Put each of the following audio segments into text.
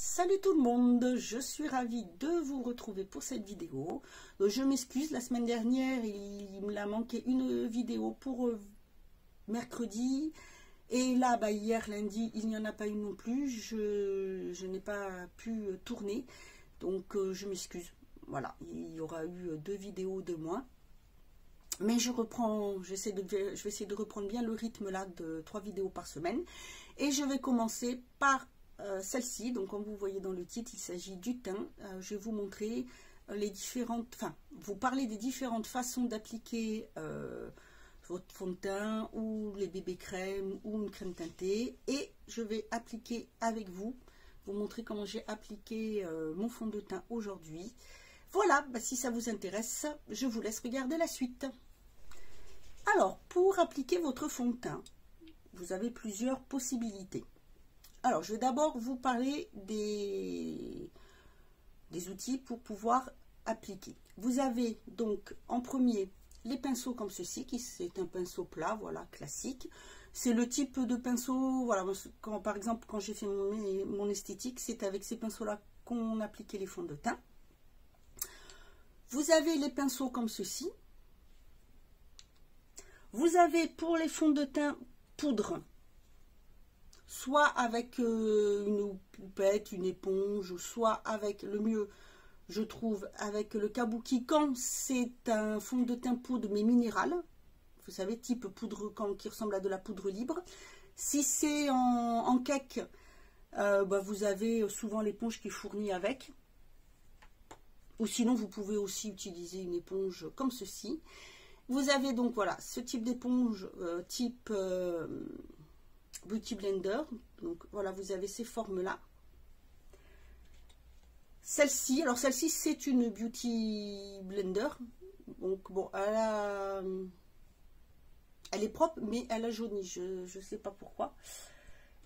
Salut tout le monde, je suis ravie de vous retrouver pour cette vidéo. Je m'excuse, la semaine dernière, il me a manqué une vidéo pour mercredi. Et là, hier lundi, il n'y en a pas eu non plus. Je n'ai pas pu tourner, donc je m'excuse. Voilà, il y aura eu 2 vidéos de moins. Mais je vais essayer de reprendre bien le rythme là de 3 vidéos par semaine. Et je vais commencer par celle-ci. Donc comme vous voyez dans le titre, il s'agit du teint. Je vais vous montrer les différentes, vous parler des différentes façons d'appliquer votre fond de teint ou les bébés crèmes ou une crème teintée. Et je vais appliquer avec vous montrer comment j'ai appliqué mon fond de teint aujourd'hui. Voilà, si ça vous intéresse, je vous laisse regarder la suite. Alors, pour appliquer votre fond de teint, vous avez plusieurs possibilités. Alors, je vais d'abord vous parler des outils pour pouvoir appliquer. Vous avez donc en premier les pinceaux comme ceci, qui c'est un pinceau plat, voilà, classique. C'est le type de pinceau, voilà, par exemple, quand j'ai fait mon esthétique, c'est avec ces pinceaux-là qu'on appliquait les fonds de teint. Vous avez les pinceaux comme ceci. Vous avez pour les fonds de teint poudre, soit avec une poupette, une éponge, soit avec, le mieux je trouve, avec le kabuki quand c'est un fond de teint poudre mais minéral. Vous savez, type poudre qui ressemble à de la poudre libre. Si c'est en cake, vous avez souvent l'éponge qui est fournie avec. Ou sinon, vous pouvez aussi utiliser une éponge comme ceci. Vous avez donc, voilà, ce type d'éponge type Beauty Blender. Donc, voilà, vous avez ces formes-là. Celle-ci, alors celle-ci, c'est une Beauty Blender. Donc, bon, elle est propre, mais elle a jauni. Je ne sais pas pourquoi.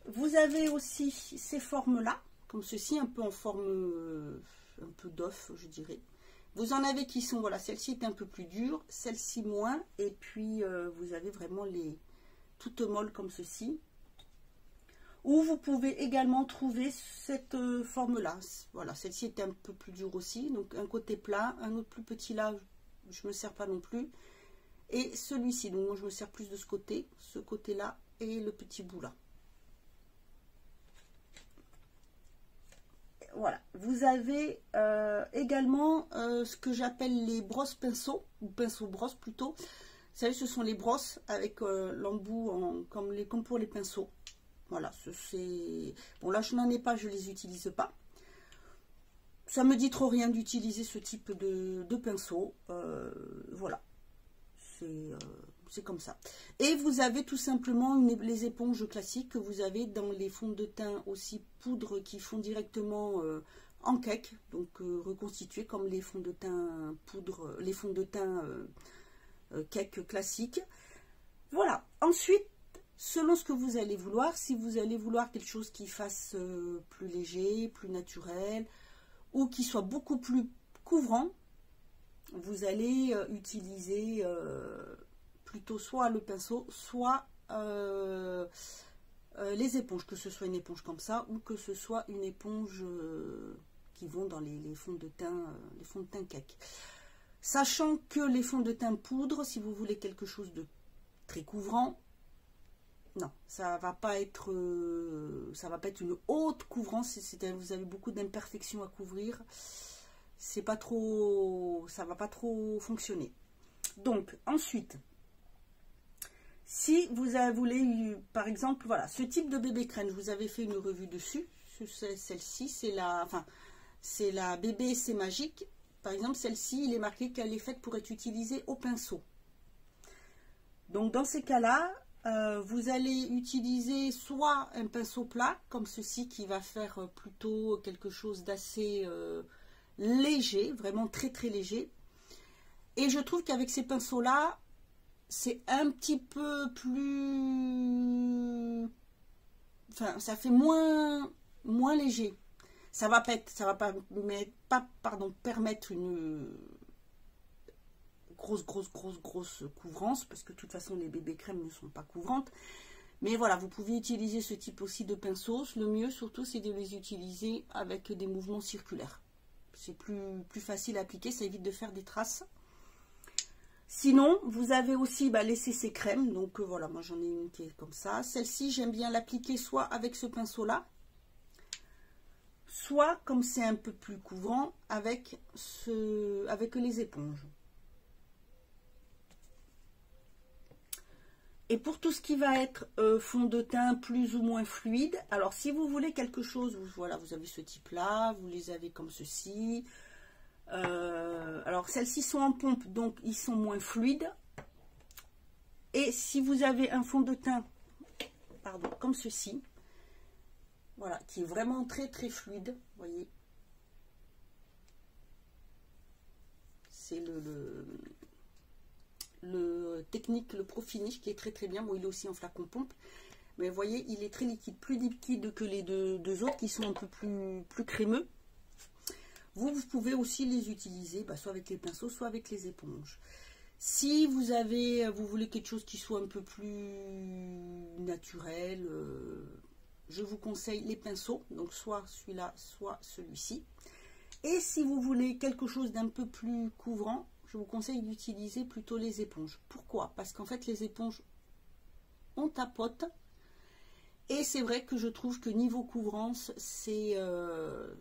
Vous avez aussi ces formes-là, comme ceci, un peu en forme... un peu d'off, je dirais. Vous en avez qui sont, voilà, celle-ci est un peu plus dure, celle-ci moins, et puis vous avez vraiment les toutes molles comme ceci. Ou vous pouvez également trouver cette forme-là. Voilà, celle-ci est un peu plus dure aussi, donc un côté plat, un autre plus petit là, je ne me sers pas non plus. Et celui-ci, donc moi je me sers plus de ce côté-là et le petit bout là. Voilà, vous avez également ce que j'appelle les brosses pinceaux, ou pinceaux brosses plutôt. Vous savez, ce sont les brosses avec l'embout comme pour les pinceaux. Voilà, c'est... Bon, là, je n'en ai pas, je ne les utilise pas. Ça me dit trop rien d'utiliser ce type de pinceau. Voilà, c'est comme ça. Et vous avez tout simplement les éponges classiques que vous avez dans les fonds de teint aussi poudre qui font directement en cake, donc reconstitués comme les fonds de teint poudre, les fonds de teint cake classiques. Voilà. Ensuite, selon ce que vous allez vouloir, si vous allez vouloir quelque chose qui fasse plus léger, plus naturel, ou qui soit beaucoup plus couvrant, vous allez utiliser plutôt soit le pinceau, soit les éponges, que ce soit une éponge comme ça, ou que ce soit une éponge qui vont dans les fonds de teint cake. Sachant que les fonds de teint poudre, si vous voulez quelque chose de très couvrant, non, ça va pas être une haute couvrance. Vous avez beaucoup d'imperfections à couvrir. C'est pas trop, ça va pas trop fonctionner. Donc ensuite, si vous voulez, par exemple, voilà, ce type de bébé crème, je vous avais fait une revue dessus. Celle-ci, c'est la bébé c'est magique. Par exemple, celle-ci, il est marqué qu'elle est faite pour être utilisée au pinceau. Donc dans ces cas-là, vous allez utiliser soit un pinceau plat comme ceci qui va faire plutôt quelque chose d'assez léger, vraiment très très léger. Et je trouve qu'avec ces pinceaux là, c'est un petit peu plus, ça fait moins léger. Ça va pas permettre une grosse couvrance, parce que de toute façon les bébés crèmes ne sont pas couvrantes. Mais voilà, vous pouvez utiliser ce type aussi de pinceau. Le mieux surtout, c'est de les utiliser avec des mouvements circulaires. C'est plus facile à appliquer, ça évite de faire des traces. Sinon, vous avez aussi les CC crème. Donc voilà, moi j'en ai une qui est comme ça. Celle-ci, j'aime bien l'appliquer soit avec ce pinceau-là, soit, comme c'est un peu plus couvrant, avec les éponges. Et pour tout ce qui va être fond de teint plus ou moins fluide, alors si vous voulez quelque chose, voilà, vous avez ce type-là, vous les avez comme ceci. Alors celles-ci sont en pompe, donc ils sont moins fluides. Et si vous avez un fond de teint, pardon, comme ceci, voilà, qui est vraiment très très fluide, vous voyez. C'est le technique, le Pro Finish qui est très très bien. Bon, il est aussi en flacon pompe, mais vous voyez, il est très liquide, plus liquide que les deux autres qui sont un peu plus crémeux. Vous pouvez aussi les utiliser soit avec les pinceaux, soit avec les éponges. Si vous voulez quelque chose qui soit un peu plus naturel, je vous conseille les pinceaux, donc soit celui-là, soit celui-ci. Et si vous voulez quelque chose d'un peu plus couvrant, je vous conseille d'utiliser plutôt les éponges. Pourquoi? Parce qu'en fait, les éponges, on tapote. Et c'est vrai que je trouve que niveau couvrance, c'est le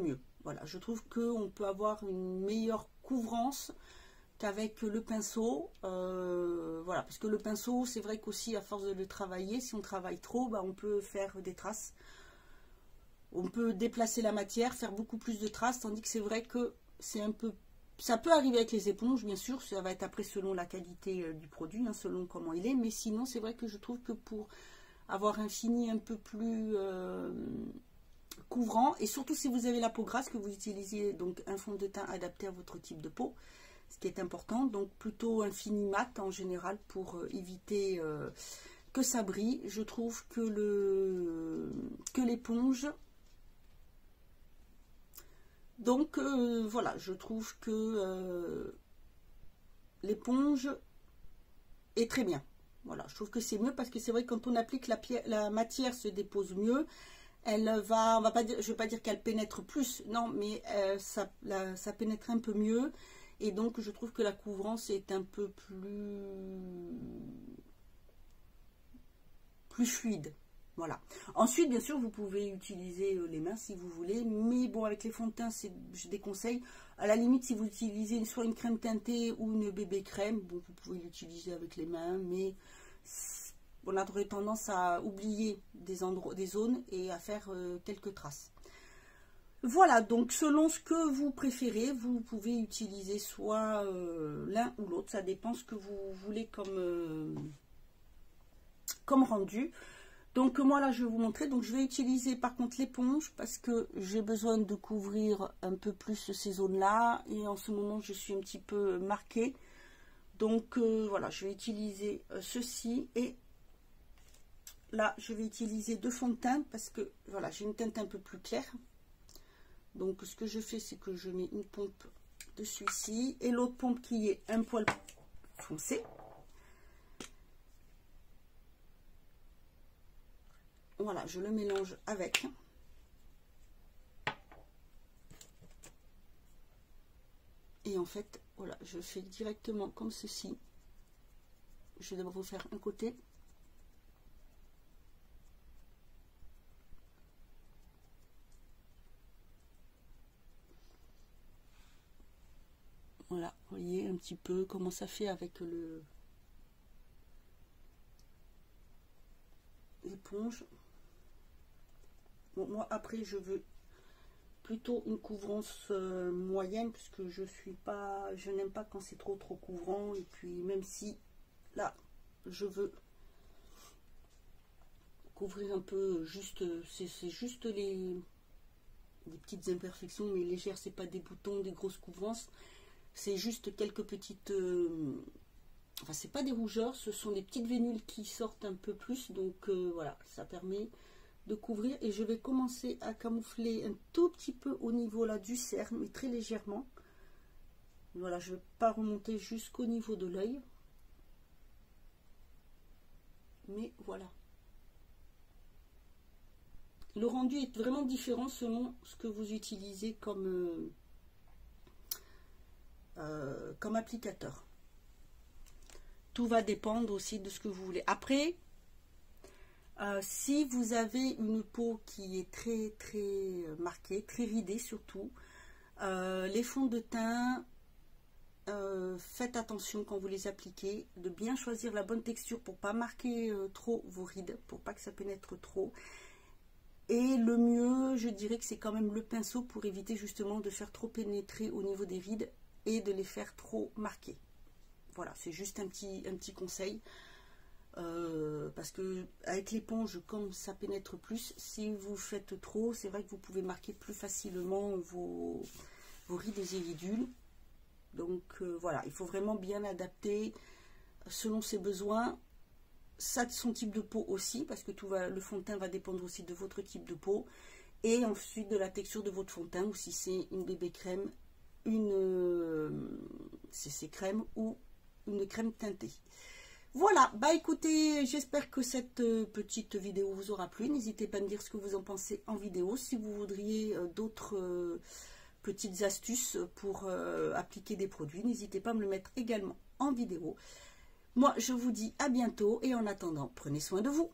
mieux. Voilà, je trouve qu'on peut avoir une meilleure couvrance qu'avec le pinceau. Voilà, parce que le pinceau, c'est vrai qu'aussi, à force de le travailler, si on travaille trop, on peut faire des traces. On peut déplacer la matière, faire beaucoup plus de traces, tandis que c'est vrai que c'est un peu... Ça peut arriver avec les éponges, bien sûr, ça va être après selon la qualité du produit, selon comment il est, mais sinon, c'est vrai que je trouve que pour avoir un fini un peu plus couvrant, et surtout si vous avez la peau grasse, que vous utilisez donc un fond de teint adapté à votre type de peau, ce qui est important, donc plutôt un fini mat en général pour éviter que ça brille. Je trouve que l'éponge... Donc voilà, je trouve que l'éponge est très bien. Voilà, je trouve que c'est mieux parce que c'est vrai que quand on applique la matière se dépose mieux. Elle va, je vais pas dire qu'elle pénètre plus, non, mais ça pénètre un peu mieux. Et donc je trouve que la couvrance est un peu plus fluide. Voilà. Ensuite, bien sûr, vous pouvez utiliser les mains si vous voulez, mais bon, avec les fonds de teint, je déconseille. À la limite, si vous utilisez soit une crème teintée ou une bébé crème, bon, vous pouvez l'utiliser avec les mains, mais on aurait tendance à oublier des zones et à faire quelques traces. Voilà, donc selon ce que vous préférez, vous pouvez utiliser soit l'un ou l'autre, ça dépend ce que vous voulez comme rendu. Donc moi là je vais vous montrer, donc je vais utiliser par contre l'éponge parce que j'ai besoin de couvrir un peu plus ces zones là et en ce moment je suis un petit peu marquée. Donc voilà, je vais utiliser ceci et là je vais utiliser deux fonds de teint parce que voilà, j'ai une teinte un peu plus claire. Donc ce que je fais c'est que je mets une pompe de celui-ci et l'autre pompe qui est un poil foncé. Voilà, je le mélange avec. Et en fait, voilà, je fais directement comme ceci. Je vais d'abord vous faire un côté. Voilà, vous voyez un petit peu comment ça fait avec l'éponge. Bon, moi après je veux plutôt une couvrance moyenne puisque je n'aime pas quand c'est trop couvrant, et puis même si là je veux couvrir un peu, juste c'est juste les petites imperfections mais légères, c'est pas des boutons, des grosses couvrances, c'est juste quelques petites enfin c'est pas des rougeurs, ce sont des petites vénules qui sortent un peu plus, donc voilà, ça permet de couvrir. Et je vais commencer à camoufler un tout petit peu au niveau là du cerne, mais très légèrement. Voilà, je ne vais pas remonter jusqu'au niveau de l'œil. mais voilà. Le rendu est vraiment différent selon ce que vous utilisez comme applicateur. Tout va dépendre aussi de ce que vous voulez. Après, si vous avez une peau qui est très marquée, très ridée surtout, les fonds de teint, faites attention quand vous les appliquez, de bien choisir la bonne texture pour pas marquer trop vos rides, pour pas que ça pénètre trop. Et le mieux, je dirais que c'est quand même le pinceau pour éviter justement de faire trop pénétrer au niveau des rides et de les faire trop marquer. Voilà, c'est juste un petit conseil. Parce que avec l'éponge, comme ça pénètre plus, si vous faites trop, c'est vrai que vous pouvez marquer plus facilement vos rides et ridules. Donc voilà, il faut vraiment bien adapter selon ses besoins. Ça de son type de peau aussi, parce que le fond de teint va dépendre aussi de votre type de peau, et ensuite de la texture de votre fond de teint, ou si c'est une bébé crème, une CC crème ou une crème teintée. Voilà, bah écoutez, j'espère que cette petite vidéo vous aura plu. N'hésitez pas à me dire ce que vous en pensez en vidéo. Si vous voudriez d'autres petites astuces pour appliquer des produits, n'hésitez pas à me le mettre également en vidéo. Moi, je vous dis à bientôt et en attendant, prenez soin de vous.